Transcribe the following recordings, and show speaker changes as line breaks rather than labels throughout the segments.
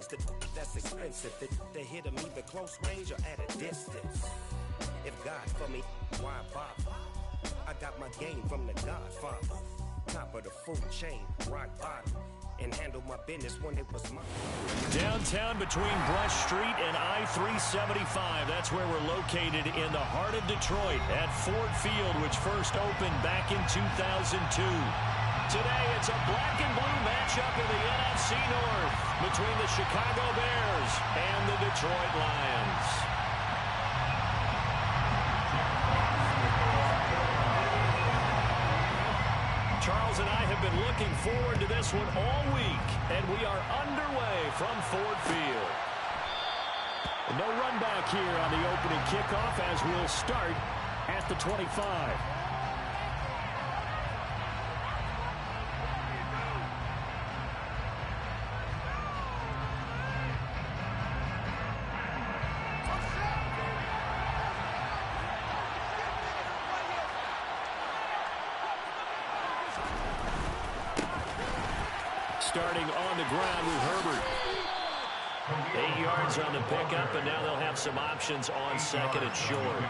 range, that's expensive. They hit them either close range or at a distance. If God for me, why bother? I got my game from the Godfather. Top of the food chain, rock bottom. And handle my business when it was mine.
Downtown between Brush Street and I-375. That's where we're located in the heart of Detroit at Ford Field, which first opened back in 2002. Today, it's a black and blue matchup in the NFC North between the Chicago Bears and the Detroit Lions. Charles and I have been looking forward to this one all week, and we are underway from Ford Field. No run back here on the opening kickoff as we'll start at the 25. Starting on the ground with Herbert. 8 yards on the pickup, and now they'll have some options on second and short.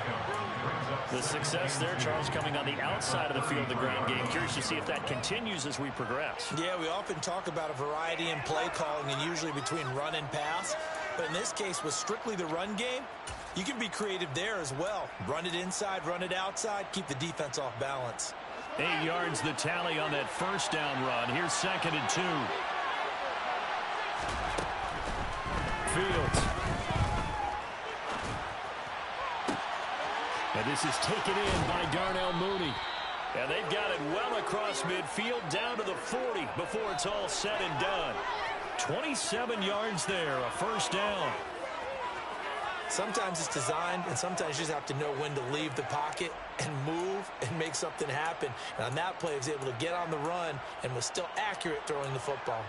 The success there, Charles, coming on the outside of the field, the ground game. Curious to see if that continues as we progress.
Yeah, we often talk about a variety in play calling and usually between run and pass. But in this case, with strictly the run game, you can be creative there as well. Run it inside, run it outside, keep the defense off balance.
8 yards the tally on that first down run. Here's second and 2. Fields. And this is taken in by Darnell Mooney. And they've got it well across midfield down to the 40 before it's all said and done. 27 yards there, a first down.
Sometimes it's designed, and sometimes you just have to know when to leave the pocket and move and make something happen. And on that play, he was able to get on the run and was still accurate throwing the football.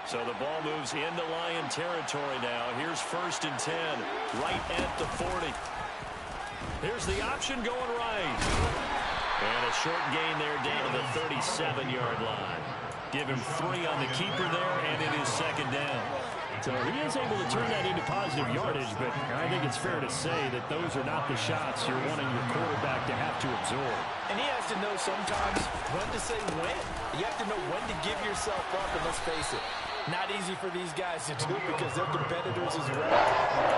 So the ball moves into Lion territory now. Here's first and 10, right at the 40. Here's the option going right. And a short gain there down to the 37-yard line. Give him 3 on the keeper there, and it is second down. So he is able to turn that into positive yardage, but I think it's fair to say that those are not the shots you're wanting your quarterback to have to absorb.
And he has to know sometimes when to say when. You have to know when to give yourself up, and let's face it, not easy for these guys to do because they're competitors as well.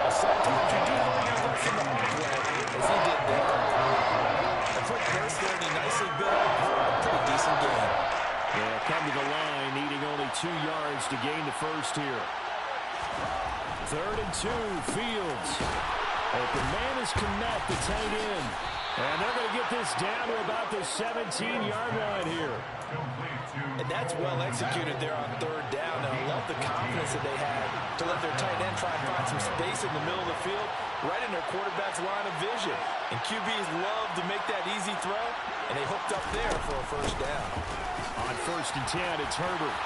Sometimes you do learn your lesson the hard way, as he did there. A quick burst there, and he nicely built up a pretty decent game.
Yeah, come to the line, needing only 2 yards to gain the first here. Third and 2, Fields. Open man is Kmet, the tight end. And they're going to get this down to about the 17-yard line here.
And that's well executed there on third down. And I love the confidence that they had to let their tight end try and find some space in the middle of the field, right in their quarterback's line of vision. And QBs love to make that easy throw, and they hooked up there for a first down.
On first and 10, it's Herbert.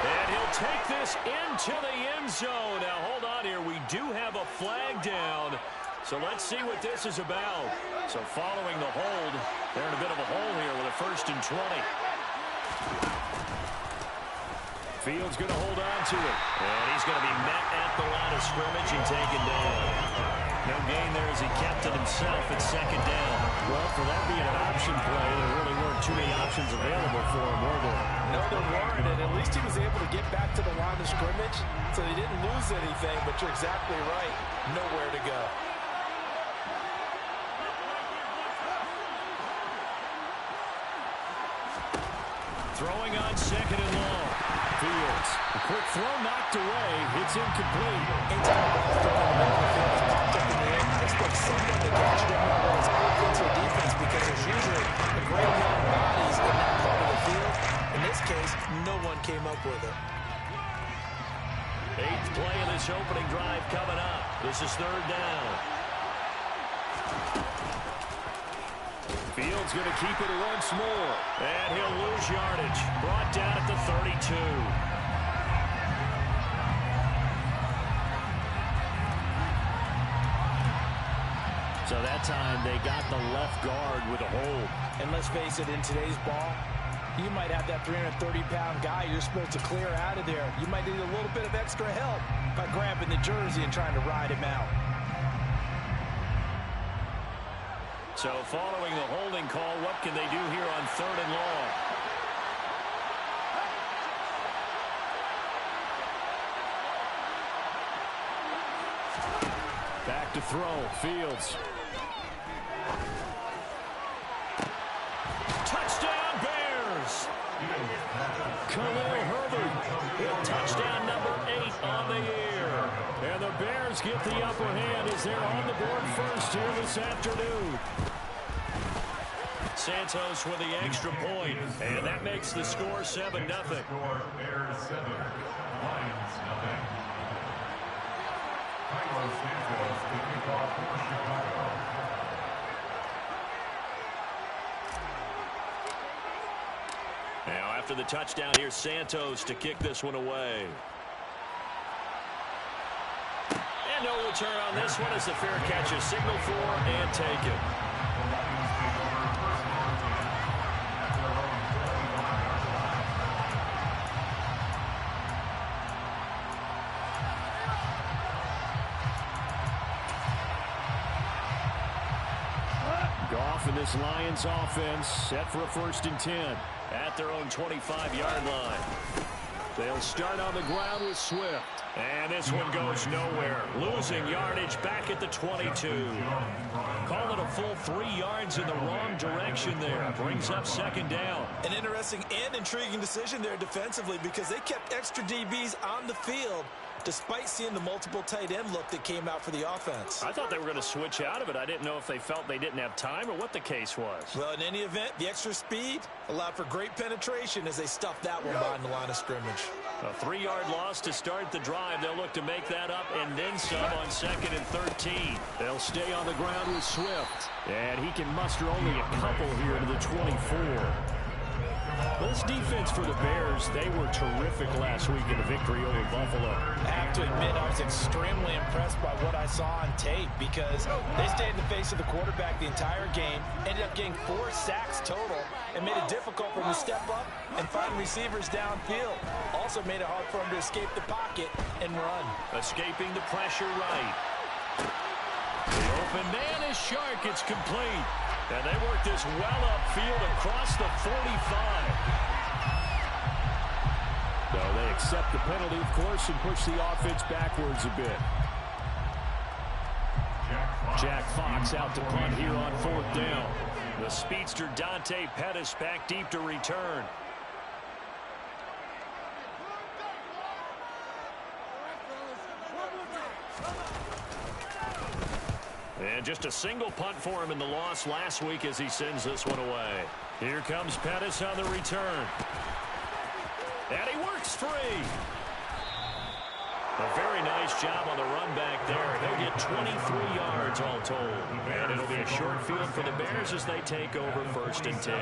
And he'll take this into the end zone. Now, hold on here. We do have a flag down. So let's see what this is about. So following the hold, they're in a bit of a hole here with a first and 20. Fields going to hold on to it. And he's going to be met at the line of scrimmage and taken down. No gain there as he kept it himself at second down. Well, for that being an option play, there really weren't too many options available for him, were there?
No, there weren't, and at least he was able to get back to the line of scrimmage, so he didn't lose anything, but you're exactly right. Nowhere to go.
Throwing on second and long. Fields. A quick throw knocked away. It's incomplete.
Anytime the ball's thrown in the middle of the field, it's popped up in the air, expect someone to catch it, whether it's offense or defense, because there's usually a great amount of bodies in that part of the field. In this case, no one came up with it.
8th play of this opening drive coming up. This is third down. Fields going to keep it once more. And he'll lose yardage. Brought down at the 32. So that time they got the left guard with a hold.
And let's face it, in today's ball, you might have that 330-pound guy you're supposed to clear out of there. You might need a little bit of extra help by grabbing the jersey and trying to ride him out.
So following the holding call, what can they do here on 3rd and long? Back to throw, Fields. Touchdown, Bears! Khalil Herbert with touchdown number 8 on the year. And the Bears get the upper hand as they're on the board first here this afternoon. Santos with the extra point, and that makes the score 7-0.
Bears 7, Lions nothing. Santos kicking off for Chicago.
Now after the touchdown, here's Santos to kick this one away. And no return on this one as the fair catch is signaled for and taken. Goff and this Lions offense set for a 1st and 10 at their own 25-yard line. They'll start on the ground with Swift. And this one goes nowhere. Losing yardage back at the 22. Call it a full 3 yards in the wrong direction there. Brings up 2nd down.
An interesting and intriguing decision there defensively because they kept extra DBs on the field despite seeing the multiple tight end look that came out for the offense.
I thought they were going to switch out of it. I didn't know if they felt they didn't have time or what the case was.
Well, in any event, the extra speed allowed for great penetration as they stuffed that one behind the line of scrimmage.
A 3-yard loss to start the drive. They'll look to make that up and then some on 2nd and 13. They'll stay on the ground with Swift. And he can muster only a couple here to the 24. This defense for the Bears, they were terrific last week in a victory over Buffalo.
I have to admit, I was extremely impressed by what I saw on tape because they stayed in the face of the quarterback the entire game, ended up getting 4 sacks total, and made it difficult for him to step up and find receivers downfield. Also made it hard for him to escape the pocket and run.
Escaping the pressure right. The open man is Shark. It's complete. And they work this well upfield across the 45. So they accept the penalty, of course, and push the offense backwards a bit. Jack Fox out to punt here on 4th down. The speedster Dante Pettis back deep to return. And just a single punt for him in the loss last week as he sends this one away. Here comes Pettis on the return. And he works free. A very nice job on the run back there. He'll get 23 yards all told. And it'll be a short field for the Bears as they take over 1st and 10.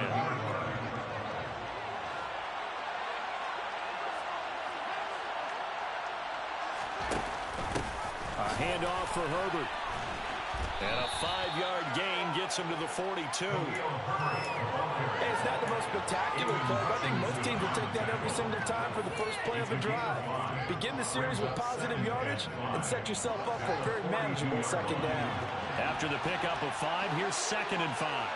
A handoff for Herbert. And a 5-yard gain gets him to the 42.
Hey, it's not the most spectacular play, but I think most teams will take that every single time for the first play of the drive. Begin the series with positive yardage and set yourself up for a very manageable 2nd down.
After the pickup of 5, here's 2nd and 5.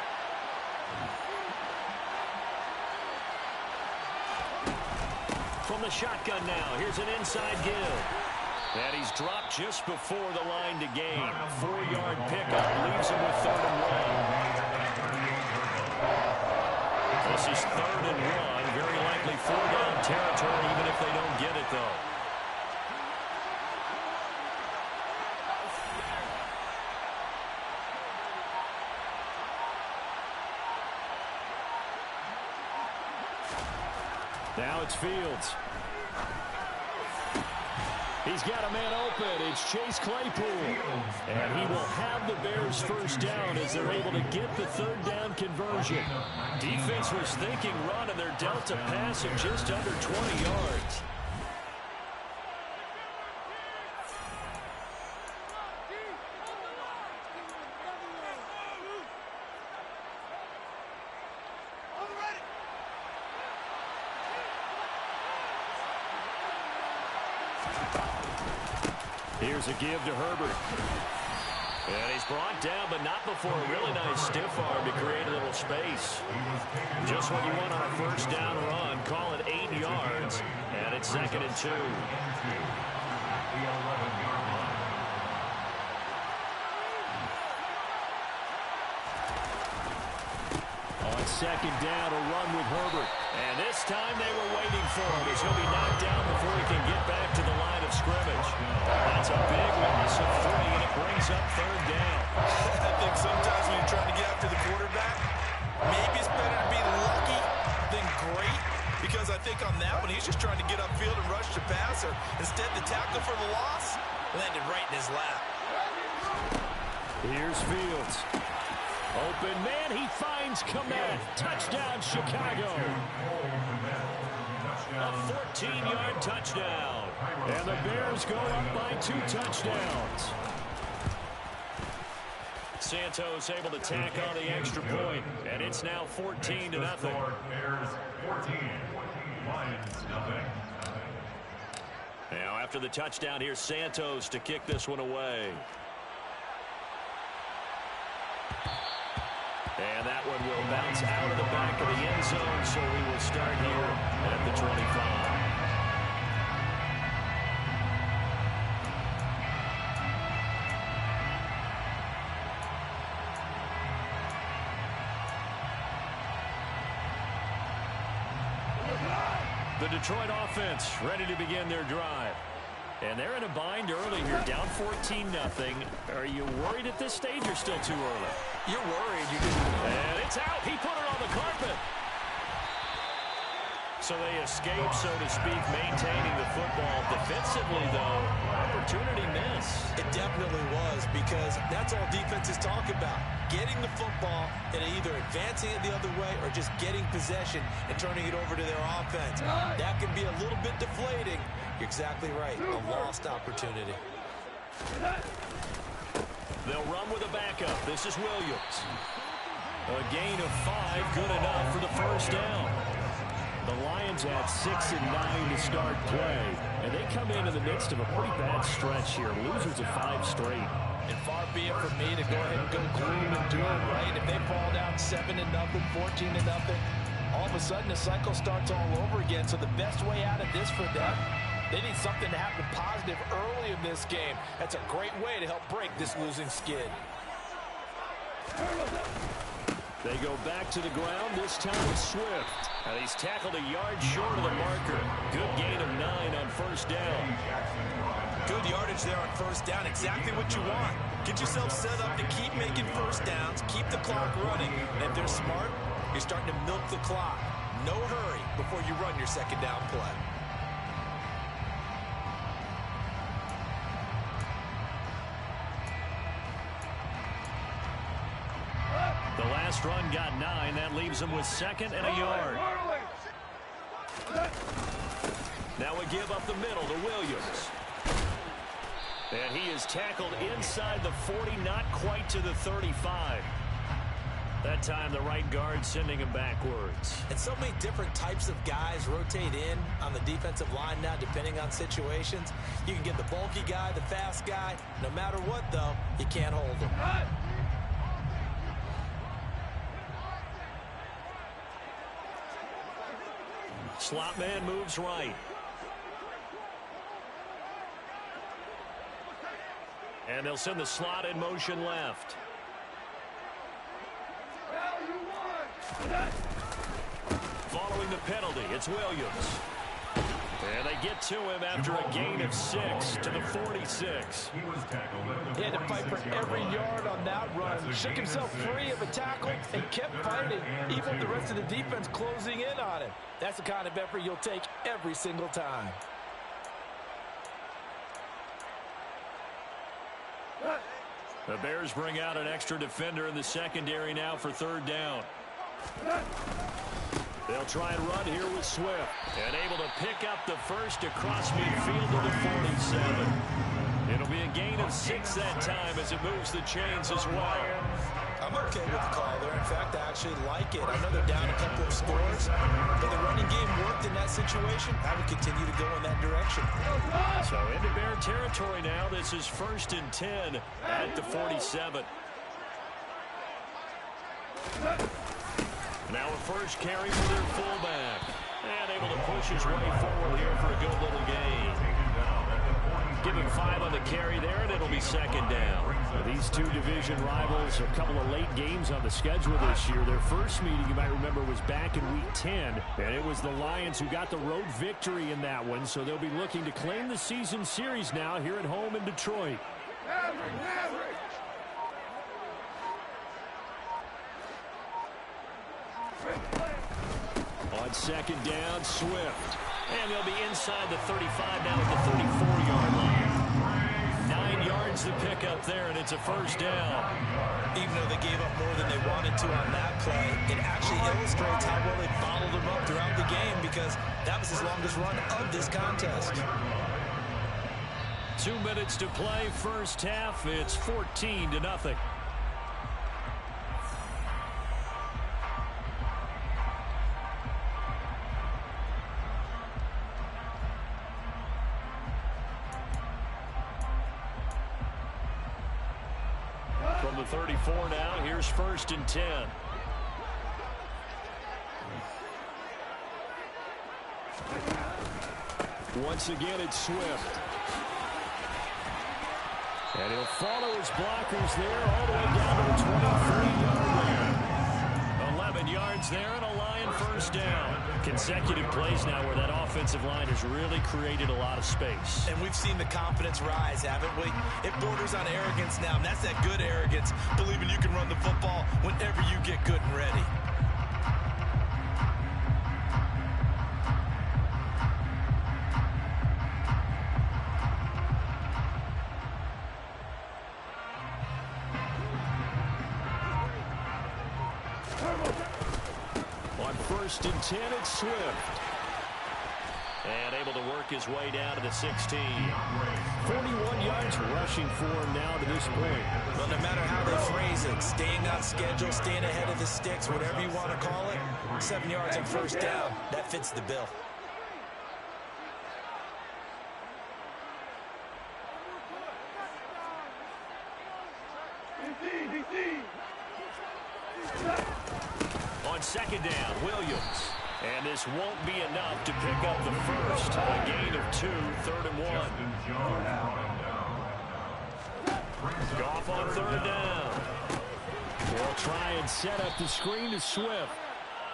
From the shotgun now, here's an inside give. And he's dropped just before the line to gain. 4-yard pickup leaves him with 3rd and 1. This is 3rd and 1. Very likely 4-down territory, even if they don't get it, though. Now it's Fields. He's got a man open. It's Chase Claypool. And he will have the Bears 1st down as they're able to get the 3rd down conversion. Defense was thinking run, and they're dealt a pass of just under 20 yards. Here's a give to Herbert. And he's brought down, but not before a really nice stiff arm to create a little space. Just what you want on a first down run. Call it 8 yards, and it's 2nd and 2. On 2nd down, a run with Herbert. And this time they were waiting for him as he'll be knocked down before he can get back to the line of scrimmage. That's a big loss of 3, and it brings up 3rd down.
I think sometimes when you're trying to get after the quarterback, maybe it's better to be lucky than great, because I think on that one he's just trying to get upfield and rush the passer. Instead, the tackle for the loss landed right in his lap.
Here's Fields. Open man, he finds Kmet. Touchdown, Chicago. A 14-yard touchdown. And the Bears go up by 2 touchdowns. Santos able to tack on the extra point, and it's now 14-0.
Bears 14, Lions nothing.
Now after the touchdown, here's Santos to kick this one away. And that one will bounce out of the back of the end zone, so we will start here at the 25. The Detroit offense ready to begin their drive. And they're in a bind early here, down 14-0. Are you worried at this stage or still too early?
You're worried.
And it's out. He put it on the carpet. So they escape, so to speak, maintaining the football. Defensively, though, opportunity miss.
It definitely was, because that's all defenses talk about. Getting the football and either advancing it the other way or just getting possession and turning it over to their offense. That can be a little bit deflating. You're exactly right. A lost opportunity.
They'll run with a backup. This is Williams. A gain of 5, good enough for the first down. The Lions had 6 and 9 to start play, and they come into the midst of a pretty bad stretch here. Losers of 5 straight.
And far be it from me to go ahead and go gloom and doom, right? If they fall down 7-0, 14-0, all of a sudden the cycle starts all over again. So the best way out of this for them, they need something to happen positive early in this game. That's a great way to help break this losing skid.
They go back to the ground, this time with Swift. And he's tackled a yard short of the marker. Good gain of 9 on first down.
Good yardage there on first down. Exactly what you want. Get yourself set up to keep making first downs, keep the clock running. And if they're smart, you're starting to milk the clock. No hurry before you run your second down play.
The last run got 9. That leaves him with 2nd and a yard. Now we give up the middle to Williams. And he is tackled inside the 40, not quite to the 35. That time the right guard sending him backwards.
And so many different types of guys rotate in on the defensive line now, depending on situations. You can get the bulky guy, the fast guy. No matter what, though, you can't hold them.
Slot man moves right. And they'll send the slot in motion left. Following the penalty, it's Williams. And they get to him after a gain of 6 to the 46.
He had to fight for every yard on that run. Shook himself free of a tackle and kept fighting, even with the rest of the defense closing in on him. That's the kind of effort you'll take every single time.
The Bears bring out an extra defender in the secondary now for third down. They'll try and run here with Swift. And able to pick up the first across midfield to the 47. It'll be a gain of 6 that time as it moves the chains as well.
I'm okay with the call there. In fact, I actually like it. I know they're down a couple of scores, but the running game worked in that situation. I would continue to go in that direction.
So into Bear territory now. This is 1st and 10 at the 47. Now a first carry for their fullback. And able to push his way forward here for a good little gain. Give him 5 on the carry there, and it'll be 2nd down.
These two division rivals, a couple of late games on the schedule this year. Their first meeting, you might remember, was back in Week 10, and it was the Lions who got the road victory in that one, so they'll be looking to claim the season series now here at home in Detroit. On 2nd down, Swift.
And they'll be inside the 35 now at the 34-yard line. 9 yards to pick up there, and it's a 1st down.
Even though they gave up more than they wanted to on that play, it actually illustrates how well they bottled them up throughout the game because that was his longest run of this contest.
2 minutes to play, first half. It's 14-0. From the 34 now, here's 1st and 10.
Once again, it's Swift. And he'll follow his blockers there all the way down to the 23-yard line.
11 yards there and a Lion 1st down. Consecutive plays now where that offensive line has really created a lot of space.
And we've seen the confidence rise, haven't we? It borders on arrogance now, and that's that good arrogance, believing you can run the football whenever you get good and ready.
On 1st and 10, it's Swift. And able to work his way down to the 16.
41 yards rushing for him now to this point.
Well, no matter how they phrase it, staying on schedule, staying ahead of the sticks, whatever you want to call it, 7 yards on 1st down, that fits the bill.
On 2nd down, Williams. And this won't be enough to pick up the first. A gain of 2, 3rd and 1. Goff on 3rd down.
They'll try and set up the screen to Swift.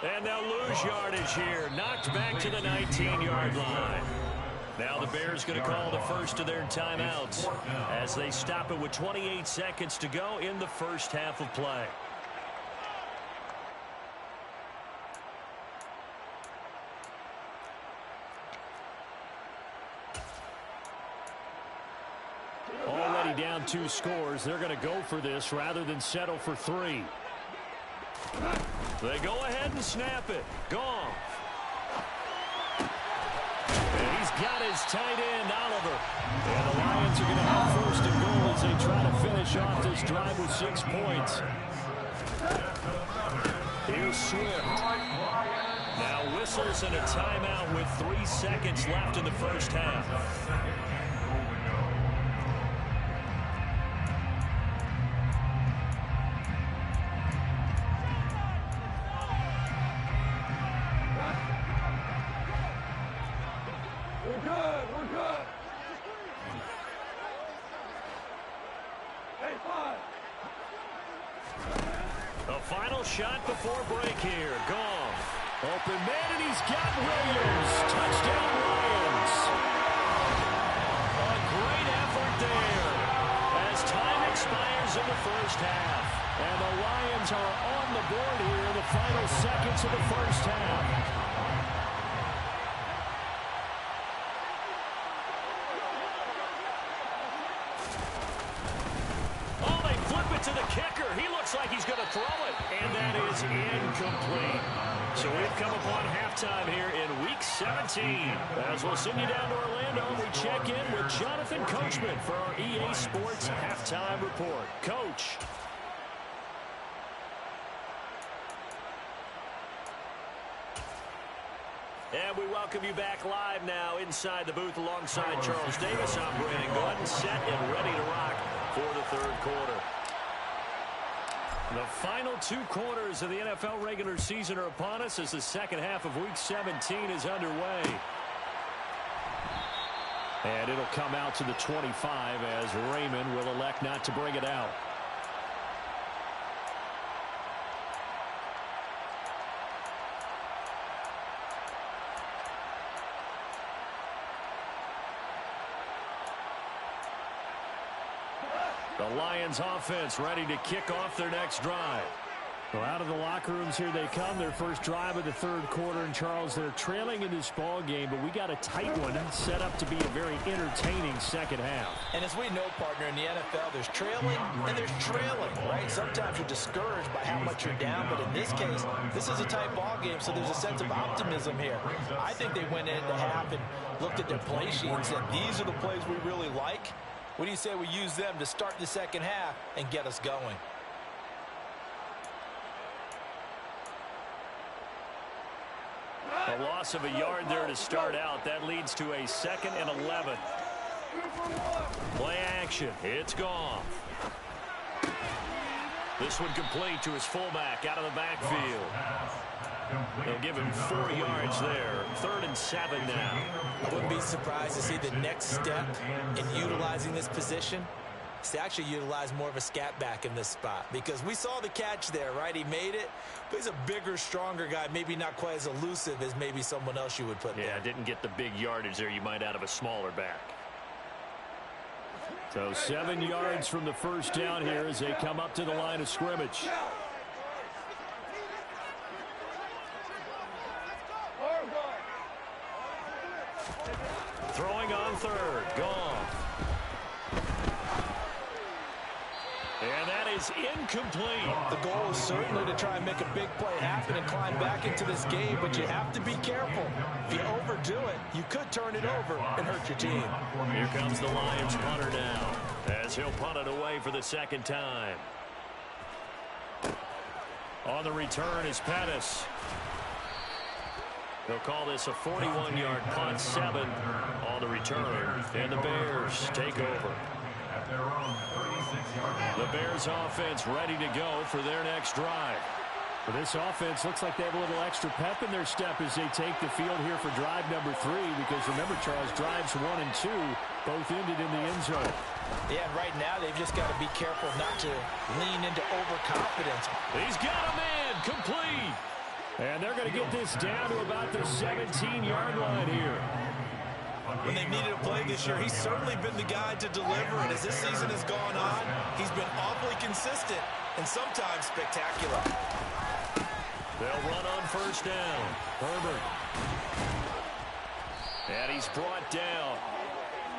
And they'll lose yardage here. Knocked back to the 19-yard line. Now the Bears going to call the first of their timeouts as they stop it with 28 seconds to go in the first half of play.
Already down 2 scores. They're going to go for this rather than settle for 3.
They go ahead and snap it. Goff. And he's got his tight end, Oliver.
And the Lions are going to have 1st and goal as they try to finish off this drive with 6 points.
Here's Swift. Now whistles and a timeout with 3 seconds left in the first half. Shot before break here. Goff.
Open man, and he's got Williams. Touchdown, Lions.
A great effort there as time expires in the first half.
And the Lions are on the board here in the final seconds of the first half.
To the kicker. He looks like he's going to throw it. And that is incomplete. So we've come upon halftime here in Week 17. As we'll send you down to Orlando, we check in with Jonathan Coachman for our EA Sports Halftime Report. Coach. And we welcome you back live now inside the booth alongside Charles Davis. I'm Brandon Gordon, set and ready to rock for the third quarter. The final 2 quarters of the NFL regular season are upon us as the second half of Week 17 is underway. And it'll come out to the 25 as Raymond will elect not to bring it out. The Lions offense ready to kick off their next drive. Well, out of the locker rooms here they come. Their first drive of the third quarter. And, Charles, they're trailing in this ball game, but we got a tight one set up to be a very entertaining second half.
And as we know, partner, in the NFL, there's trailing and there's trailing, right? Sometimes you're discouraged by how much you're down, but in this case, this is a tight ball game, so there's a sense of optimism here. I think they went into half and looked at their play sheet and said, these are the plays we really like. What do you say we use them to start the second half and get us going?
A loss of a yard there to start out. That leads to a 2nd and 11. Play action. It's gone. This one complete to his fullback out of the backfield. They'll give him 4 yards there. 3rd and 7 now.
I wouldn't be surprised to see the next step in utilizing this position is to actually utilize more of a scat back in this spot, because we saw the catch there, right? He made it, but he's a bigger, stronger guy, maybe not quite as elusive as maybe someone else you would put there.
Yeah, didn't get the big yardage there you might out of a smaller back.
So 7 yards from the first down here as they come up to the line of scrimmage.
Throwing on 3rd. Gone. And that is incomplete.
The goal is certainly to try and make a big play happen and climb back into this game, but you have to be careful. If you overdo it, you could turn it over and hurt your team.
Here comes the Lions punter now as he'll punt it away for the 2nd time. On the return is Pettis. They'll call this a 41-yard punt, 7 on the return. And the Bears take over. The Bears offense ready to go for their next drive.
Well, this offense looks like they have a little extra pep in their step as they take the field here for drive number 3, because remember, Charles, drives 1 and 2 both ended in the end zone.
Yeah, and right now they've just got to be careful not to lean into overconfidence.
He's got a man complete.
And they're going to get this down to about the 17-yard line here.
When they've needed a play this year, he's certainly been the guy to deliver, and as this season has gone on, he's been awfully consistent and sometimes spectacular.
They'll run on first down. Herbert. And he's brought down.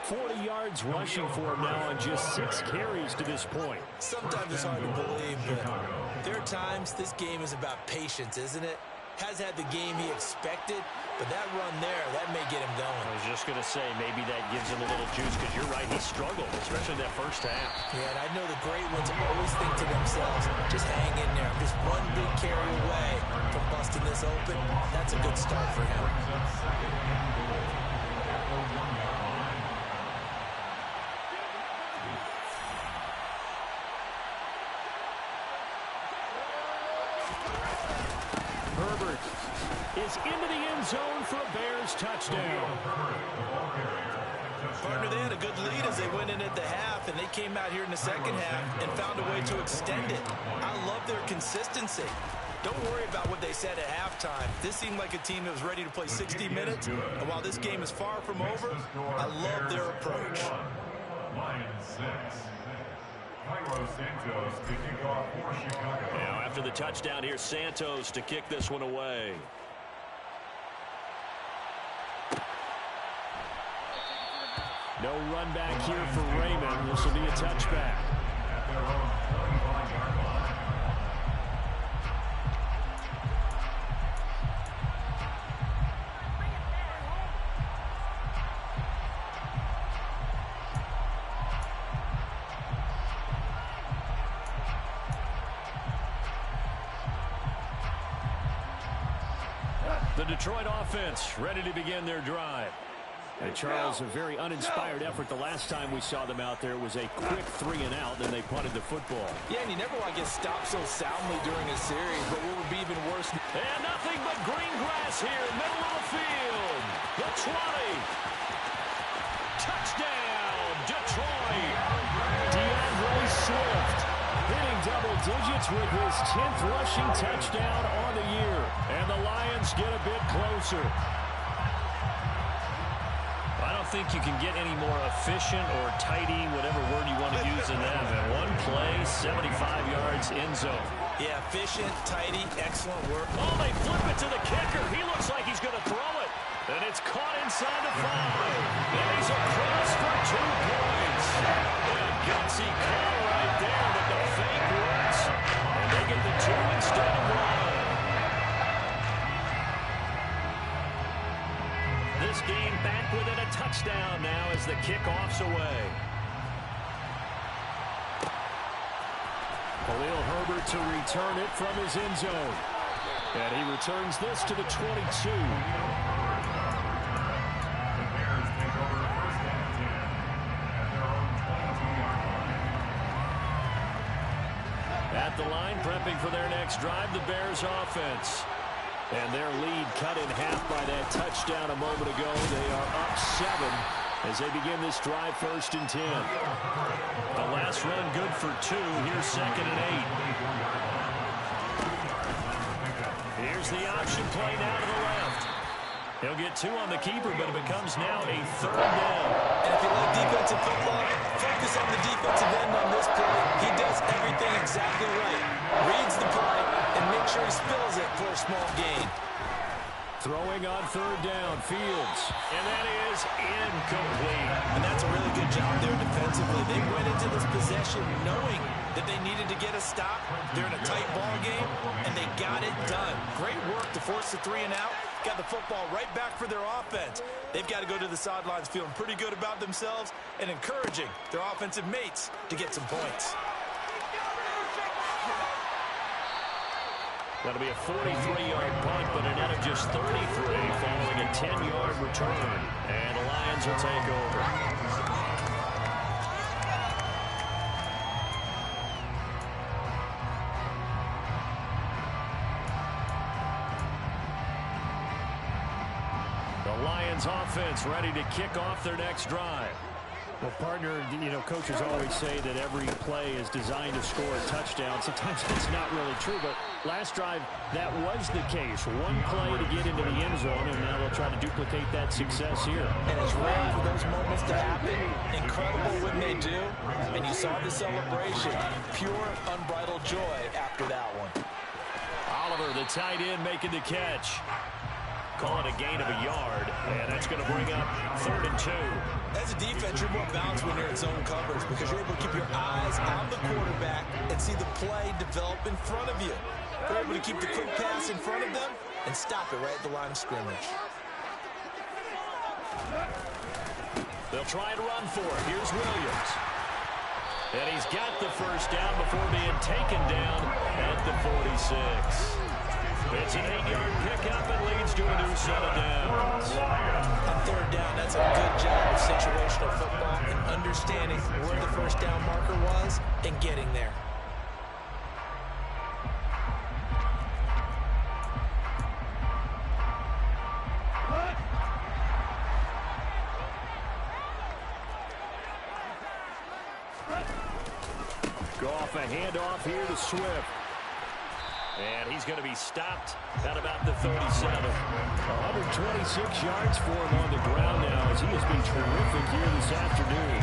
40 yards rushing for him now on just 6 carries to this point.
Sometimes it's hard to believe, but there are times this game is about patience, isn't it? Has had the game he expected, but that run there, that may get him going.
I was just going to say, maybe that gives him a little juice, because you're right, he struggled, especially that first half.
Yeah, and I know the great ones always think to themselves, just hang in there. I'm just one big carry away from busting this open. That's a good start for him.
Herbert is into the end zone for a Bears touchdown.
Partner, they had a good lead as they went in at the half, and they came out here in the second half and found a way to extend it. I love their consistency. Don't worry about what they said at halftime. This seemed like a team that was ready to play 60 minutes, and while this game is far from over, I love their approach.
Lions 6. Santos to kick off for Chicago.
Now, after the touchdown, here's Santos to kick this one away.
No run back here for Raymond. This will be a touchback.
At their own 25-yard line.
The Detroit offense ready to begin their drive.
And Charles, a very uninspired effort the last time we saw them out there. It was a quick 3-and-out, then they punted the football.
Yeah, and you never want to get stopped so soundly during a series, but what would be even worse?
And nothing but green grass here, middle of the field. The 20. Touchdown, Detroit.
DeAndre Swift hitting double digits with his 10th rushing touchdown on the year. And the Lions get a bit closer.
I don't think you can get any more efficient or tidy, whatever word you want to use in that. And one play, 75 yards, end zone.
Yeah, efficient, tidy, excellent work.
Oh, they flip it to the kicker. He looks like he's going to throw it. And it's caught inside the 5. And he's across for 2 points. And a gutsy call right there, but the fake works. And they get the 2 instead of 1. This game back within a touchdown now as the kickoff's away.
Khalil Herbert to return it from his end zone. And he returns this to the 22.
The Bears take over first and 10 at their own 22-yard line.
At the line, prepping for their next drive, the Bears offense.
And their lead cut in half by that touchdown a moment ago. They are up 7 as they begin this drive, first and 10.
The last run good for 2. Here's second and 8. Here's the option play now to the left. He'll get 2 on the keeper, but it becomes now a 3rd down.
And if you like defensive football, focus on the defensive end on this play. He does everything exactly right. Reads the play and makes sure he spills it for a small gain.
Throwing on 3rd down, Fields.
And that is incomplete.
And that's a really good job there defensively. They went into this possession knowing that they needed to get a stop. They're in a tight ball game, and they got it done. Great work to force the 3-and-out. Got the football right back for their offense. They've got to go to the sidelines feeling pretty good about themselves and encouraging their offensive mates to get some points.
That'll be a 43-yard punt, but a net of just 33 following a 10-yard return. And the Lions will take over. The Lions offense ready to kick off their next drive.
Well, partner, coaches always say that every play is designed to score a touchdown. Sometimes it's not really true, but last drive, that was the case. One play to get into the end zone, and now they'll try to duplicate that success here.
And it's rare for those moments to happen. Incredible when they do. And you saw the celebration. Pure, unbridled joy after that one.
Oliver, the tight end, making the catch. Call it a gain of a yard, and that's going to bring up 3rd and 2.
As a defense, you're more balanced when you're in zone coverage because you're able to keep your eyes on the quarterback and see the play develop in front of you. You're able to keep the quick pass in front of them and stop it right at the line of scrimmage.
They'll try and run for it. Here's Williams. And he's got the first down before being taken down at the 46. It's an 8-yard pickup and leads to a new set of downs.
On 3rd down, that's a good job of situational football and understanding where the first down marker was and getting there.
Go off a handoff here to Swift.
And he's going to be stopped at about the 37.
126 yards for him on the ground now as he has been terrific here this afternoon.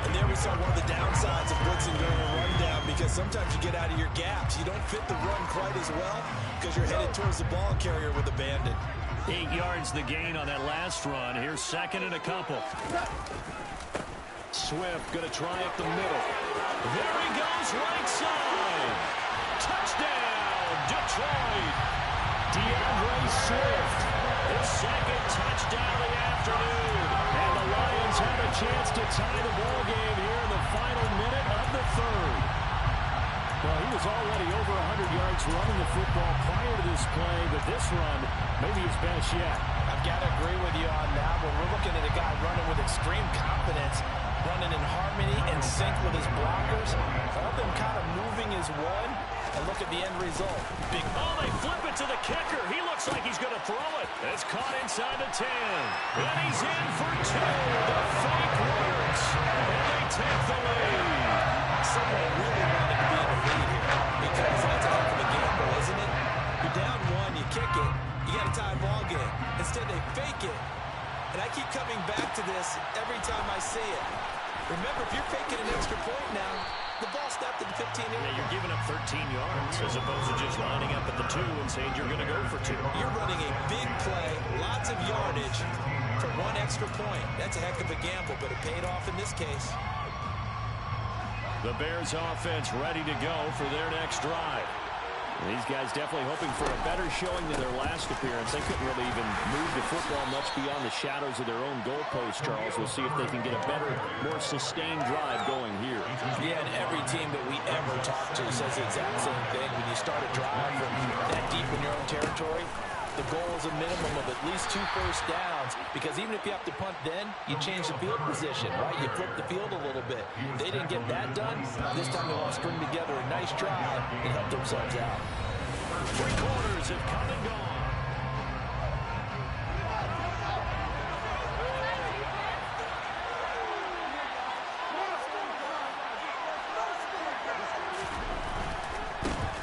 And there we saw one of the downsides of blitzing during a rundown because sometimes you get out of your gaps. You don't fit the run quite as well because you're headed towards the ball carrier with abandon.
8 yards the gain on that last run. Here's 2nd and a couple.
Swift going to try up the middle.
There he goes, right side. Touchdown, Detroit.
DeAndre Swift.
His 2nd touchdown of the afternoon.
And the Lions have a chance to tie the ball game here in the final minute of the 3rd. Well, he was already over 100 yards running the football prior to this play, but this run may be his best yet.
I've got to agree with you on that one. We're looking at a guy running with extreme confidence, running in harmony and sync with his blockers. All of them kind of moving as one. And look at the end result.
Big ball, they flip it to the kicker. He looks like he's going to throw it. It's caught inside the 10. And he's in for 2. The fake works. And they take the lead.
Someone really wanted to be in the lead here because that's a heck of a gamble, isn't it? You're down 1, you kick it, you got a tie ball game. Instead, they fake it. And I keep coming back to this every time I see it. Remember, if you're faking an extra point now, the ball snapped at the 15-yard line.
Yeah, you're giving up 13 yards as opposed to just lining up at the 2 and saying you're going to go for 2.
You're running a big play, lots of yardage for 1 extra point. That's a heck of a gamble, but it paid off in this case.
The Bears offense ready to go for their next drive.
These guys definitely hoping for a better showing than their last appearance. They couldn't really even move the football much beyond the shadows of their own goalpost, Charles. We'll see if they can get a better, more sustained drive going here.
Yeah, and every team that we ever talk to says the exact same thing. When you start a drive from that deep in your own territory, the goal is a minimum of at least 2 first downs, because even if you have to punt then, you change the field position, right? You flip the field a little bit. They didn't get that done. This time they want to string together a nice drive and help themselves out.
3 quarters have come and gone.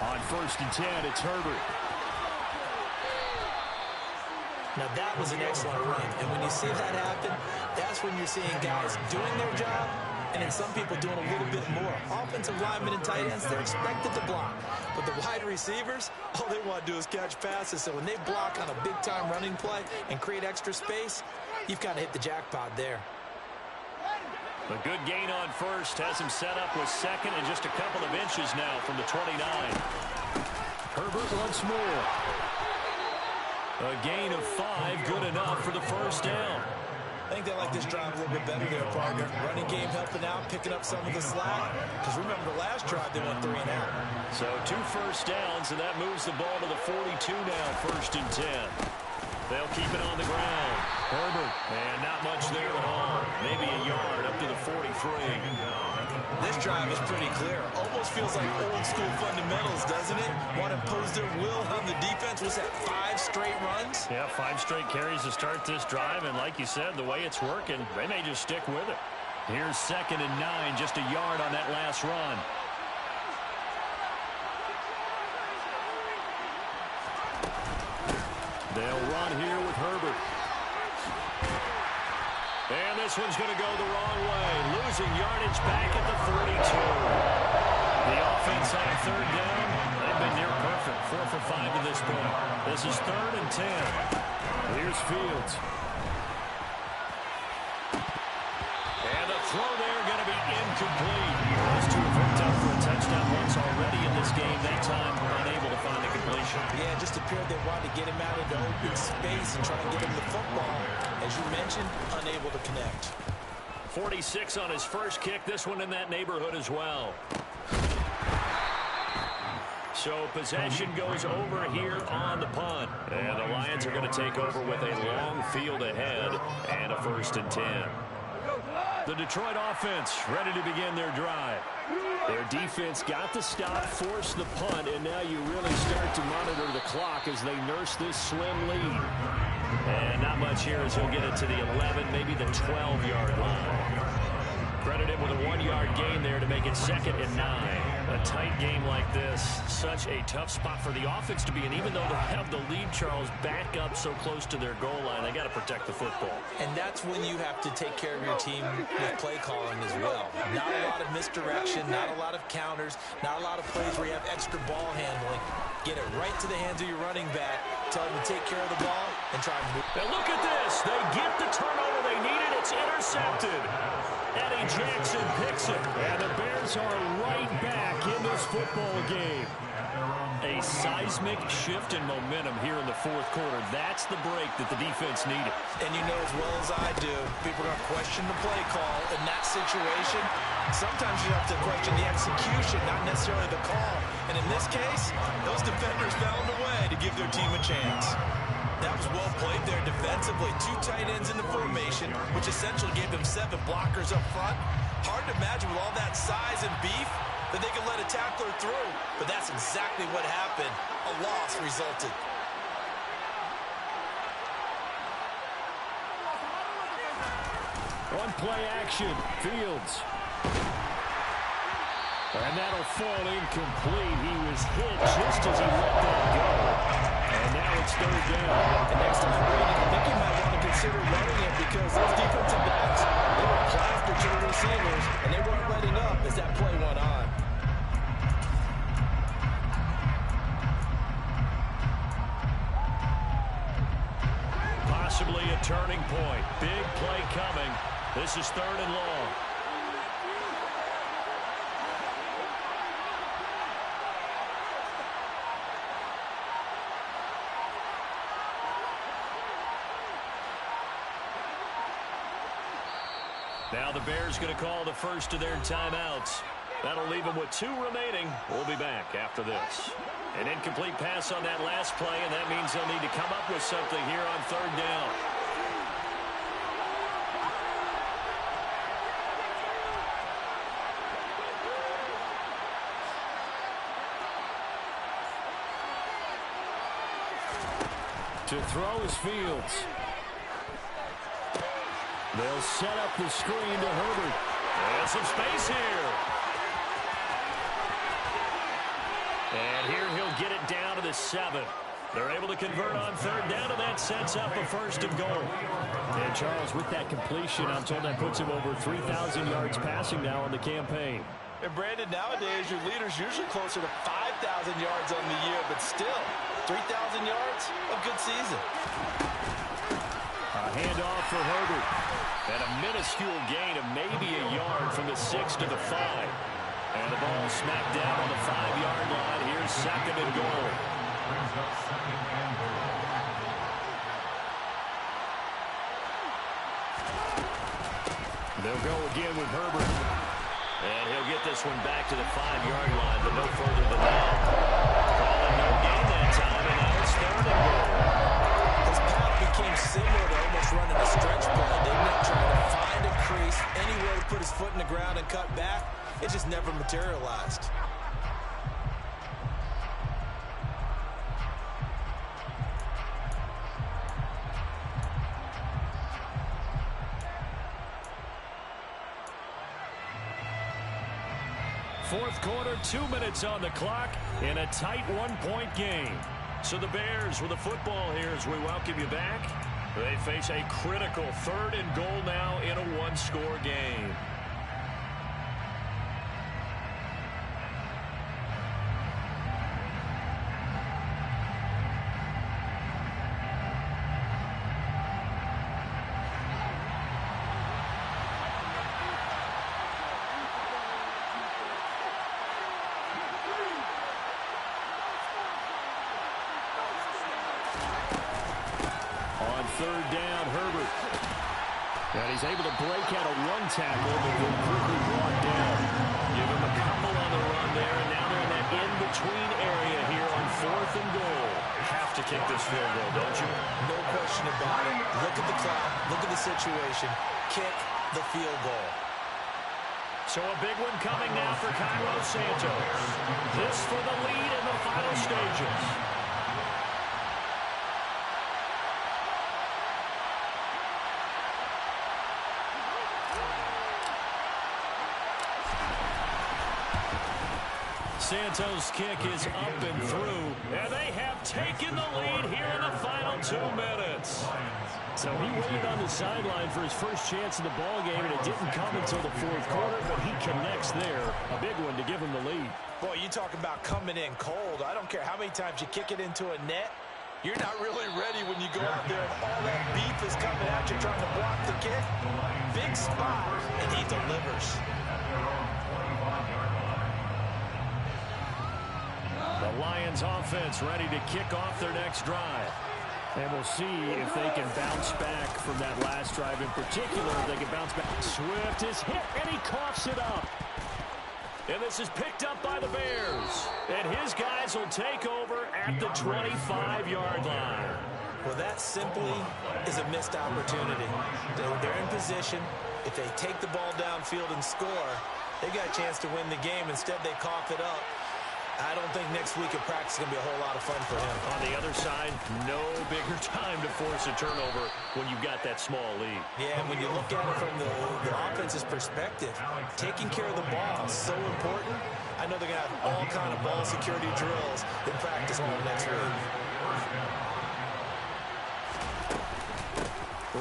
On 1st and 10, it's Herbert.
Now, that was an excellent run. And when you see that happen, that's when you're seeing guys doing their job and then some people doing a little bit more. Offensive linemen and tight ends, they're expected to block. But the wide receivers, all they want to do is catch passes. So when they block on a big-time running play and create extra space, you've got to hit the jackpot there.
A good gain on 1st has him set up with 2nd and just a couple of inches now from the 29.
Herbert once more.
A gain of 5, good enough for the 1st down.
I think they like this drive a little bit better there, partner. Running game helping out, picking up some of the slack. Because remember, the last drive, they went 3 and out.
So 2 first downs, and that moves the ball to the 42 now, 1st and 10. They'll keep it on the ground. Herbert, and not much there at all. Maybe a yard up to the 43.
This drive is pretty clear. Almost feels like old school fundamentals, doesn't it? Want to impose their will on the defense. Was that 5 straight runs?
Yeah, 5 straight carries to start this drive, and like you said, the way it's working, they may just stick with it. Here's 2nd and 9, just a yard on that last run.
They'll run here with Herbert.
And this one's going to go the wrong way. Losing yardage back at the 42. The offense on 3rd down. They've been near perfect. 4 for 5 to this point. This is 3rd and 10.
Here's Fields.
And the throw there going to be incomplete. Those 2 have hooked up for a touchdown once already in this game. That time unable to find the completion.
Yeah, it just appeared they wanted to get him out into open space and try and get him the football. As you mentioned, unable to connect.
46 on his first kick. This one in that neighborhood as well. So possession goes over here on the punt. And the Lions are going to take over with a long field ahead and a 1st and 10. The Detroit offense ready to begin their drive.
Their defense got the stop, forced the punt, and now you really start to monitor the clock as they nurse this slim lead.
And not much here as he'll get it to the 11, maybe the 12-yard line. Credit him with a 1-yard gain there to make it 2nd and 9. A tight game like this, such a tough spot for the offense to be in. Even though they have the lead, Charles, back up so close to their goal line, they got to protect the football.
And that's when you have to take care of your team with play calling as well. Not a lot of misdirection, not a lot of counters, not a lot of plays where you have extra ball handling. Get it right to the hands of your running back, tell him to take care of the ball, and try and move.
And look at this. They get the turnover they need it. It's intercepted. Eddie Jackson picks it.
And the Bears are right back in this football game.
A seismic shift in momentum here in the fourth quarter. That's the break that the defense needed.
And you know as well as I do, people are going to question the play call in that situation. Sometimes you have to question the execution, not necessarily the call. And in this case, those defenders found a way to give their team a chance. That was well played there defensively. 2 tight ends in the formation, which essentially gave them 7 blockers up front. Hard to imagine with all that size and beef that they could let a tackler through. But that's exactly what happened. A loss resulted.
On play action, Fields. And that'll fall incomplete. He was hit just as he let that go. And now it's third down.
And next time, I think you might want to consider running it because those defensive backs, they were plastered to the receivers, and they weren't letting up as that play went on.
Possibly a turning point. Big play coming. This is 3rd and long. Now the Bears going to call the first of their timeouts. That'll leave them with 2 remaining. We'll be back after this. An incomplete pass on that last play, and that means they'll need to come up with something here on 3rd down.
To throw is Fields. They'll set up the screen to Herbert.
And some space here. And here he'll get it down to the 7. They're able to convert on 3rd down, and that sets up a 1st and goal.
And Charles, with that completion, I'm told that puts him over 3,000 yards passing now on the campaign.
And Brandon, nowadays your leader's usually closer to 5,000 yards on the year, but still, 3,000 yards, a good season.
A handoff for Herbert.
And a minuscule gain of maybe a yard from the 6 to the 5. And the ball smacked down on the 5-yard line. Here's 2nd and goal.
Brings up 2nd and goal.
They'll go again with Herbert.
And he'll get this one back to the 5-yard line, but no further than that. Calling no gain that time, and now it's 3rd and goal.
His path became similar to almost running a stretch play, didn't it? Trying to find a crease, anywhere to put his foot in the ground and cut back. It just never materialized.
Fourth quarter, 2 minutes on the clock in a tight 1-point game.
So the Bears with the football here as we welcome you back. They face a critical 3rd and goal now in a 1-score game.
On 3rd down, Herbert. And he's able to break out a 1 tackle, but will quickly brought down.
Give him a couple on the run there, and now they're in that in-between area here on 4th and goal. Have to kick this field goal, don't you?
No question about it. Look at the clock. Look at the situation. Kick the field goal.
So a big one coming now for Cairo Santos. This for the lead in the final stages. Santos' kick is up and through, and they have taken the lead here in the final 2 minutes.
So he waited on the sideline for his first chance in the ball game, and it didn't come until the 4th quarter, but he connects there. A big one to give him the lead.
Boy, you talk about coming in cold. I don't care how many times you kick it into a net. You're not really ready when you go out there and all that beef is coming at you trying to block the kick. Big spot, and he delivers.
The Lions offense ready to kick off their next drive.
And we'll see if they can bounce back from that last drive in particular. If they can bounce back. Swift is hit, and he coughs it up.
And this is picked up by the Bears. And his guys will take over at the 25-yard line.
Well, that simply is a missed opportunity. They're in position. If they take the ball downfield and score, they got a chance to win the game. Instead, they cough it up. I don't think next week of practice is going to be a whole lot of fun for him.
On the other side, no bigger time to force a turnover when you've got that small lead.
Yeah, and when you look at it from the offense's perspective, taking care of the ball is so important. I know they're going to have all kind of ball security drills in practice all next week.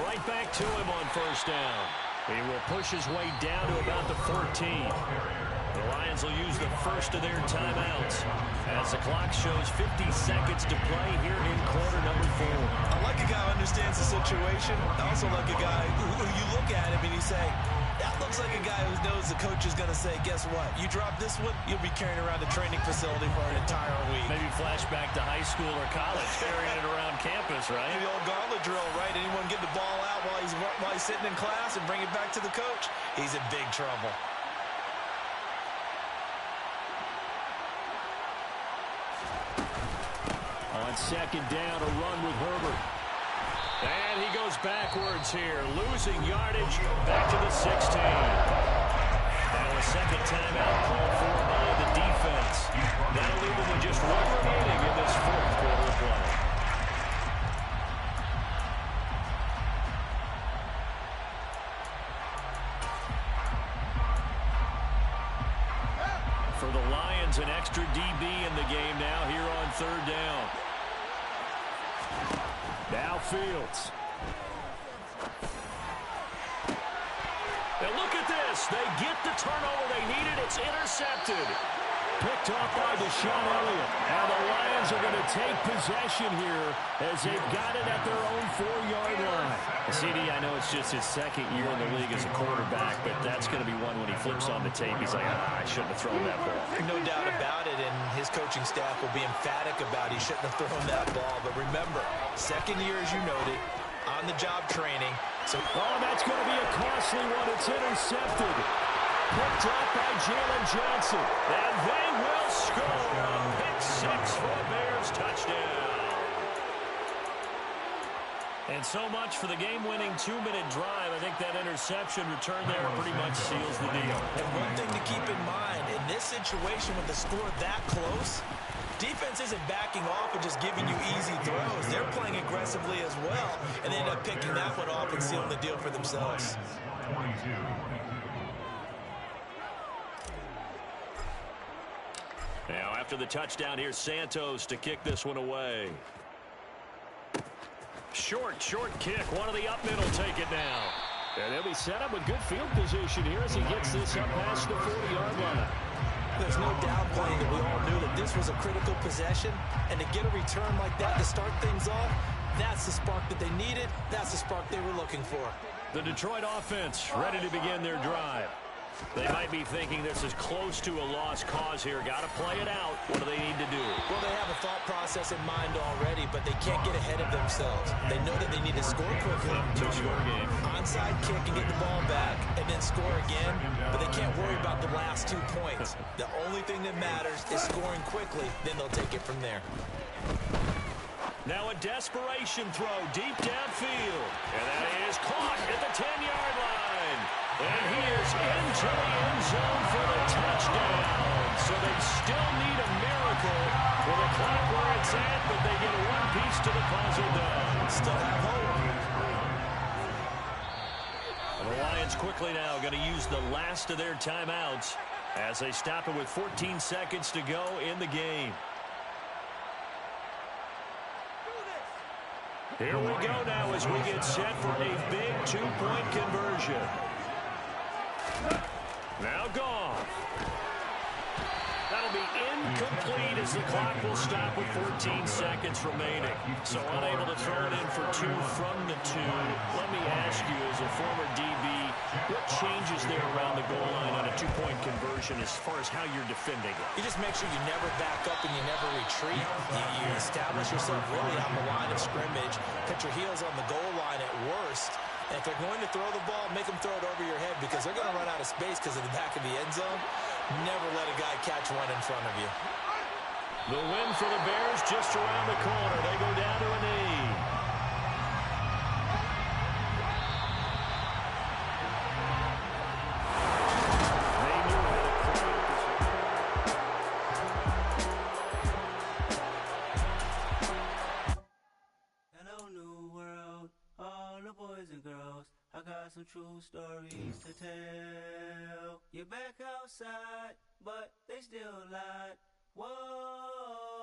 Right back to him on first down. He will push his way down to about the 14. The Lions will use the first of their timeouts as the clock shows 50 seconds to play here in quarter number 4.
I like a guy who understands the situation. I also like a guy who you look at him and you say, that looks like a guy who knows the coach is going to say, guess what? You drop this one, you'll be carrying around the training facility for an entire week.
Maybe flashback to high school or college, carrying it around campus, right?
The old gauntlet drill, right? Anyone get the ball out while he's sitting in class and bring it back to the coach? He's in big trouble.
On second down, a run with Herbert.
And he goes backwards here, losing yardage back to the 16. Now a second timeout called for by the defense. That'll leave them with just one remaining in this fourth quarter play. For the Lions, an extra DB in the game now here on third down.
Now Fields.
And look at this. They get the turnover they needed. It's intercepted.
Picked off by Deshaun Elliott. Now the Lions are going to take possession here as they've got it at their own 4-yard line.
CD, I know it's just his second year in the league as a quarterback, but that's going to be one when he flips on the tape. He's like, I shouldn't have thrown that ball.
No doubt about it, and his coaching staff will be emphatic about he shouldn't have thrown that ball. But remember, second year, as you noted, on-the-job training. So,
that's going to be a costly one. It's intercepted. Picked up by Jalen Johnson.
And they will score a pick six for a Bears touchdown. And so much for the game-winning 2-minute drive. I think that interception return there pretty much seals the deal.
And one thing to keep in mind, in this situation with the score that close, defense isn't backing off and just giving you easy throws. They're playing aggressively as well, and they end up picking that one off and sealing the deal for themselves.
22.
Now, after the touchdown, here's Santos to kick this one away. Short kick. One of the up middle take it now.
And they'll be set up with good field position here as he gets this up past the 40-yard line.
There's no doubt, Blaine, that we all knew that this was a critical possession, and to get a return like that to start things off, that's the spark that they needed. That's the spark they were looking for.
The Detroit offense ready to begin their drive. They might be thinking this is close to a lost cause here. Got to play it out. What do they need to do?
Well, they have a thought process in mind already, but they can't get ahead of themselves. They know that they need to score quickly.
Two-score game.
Onside kick and get the ball back and then score again, but they can't worry about the last 2 points. The only thing that matters is scoring quickly, then they'll take it from there.
Now a desperation throw deep downfield. And that is caught at the 10-yard line. And he is into the end zone for the touchdown. So they still need a miracle with the clock where it's at, but they get one piece to the puzzle done.
Still have hope.
And the Lions quickly now going to use the last of their timeouts as they stop it with 14 seconds to go in the game. Here we go now as we get set for a big 2-point conversion. Now Goff. That'll to be incomplete as the clock will stop with 14 seconds remaining. So unable to throw it in for two from the two. Let me ask you, as a former DB, what changes there around the goal line on a two-point conversion as far as how you're defending it?
You just make sure you never back up and you never retreat. You establish yourself really on the line of scrimmage, put your heels on the goal line at worst. And if they're going to throw the ball, make them throw it over your head because they're going to run out of space because of the back of the end zone. Never let a guy catch one in front of you.
The win for the Bears just around the corner. They go down to a knee.
Hello, new world, all the boys and girls. I got some true stories to tell. You're back outside, but they still lied. Whoa.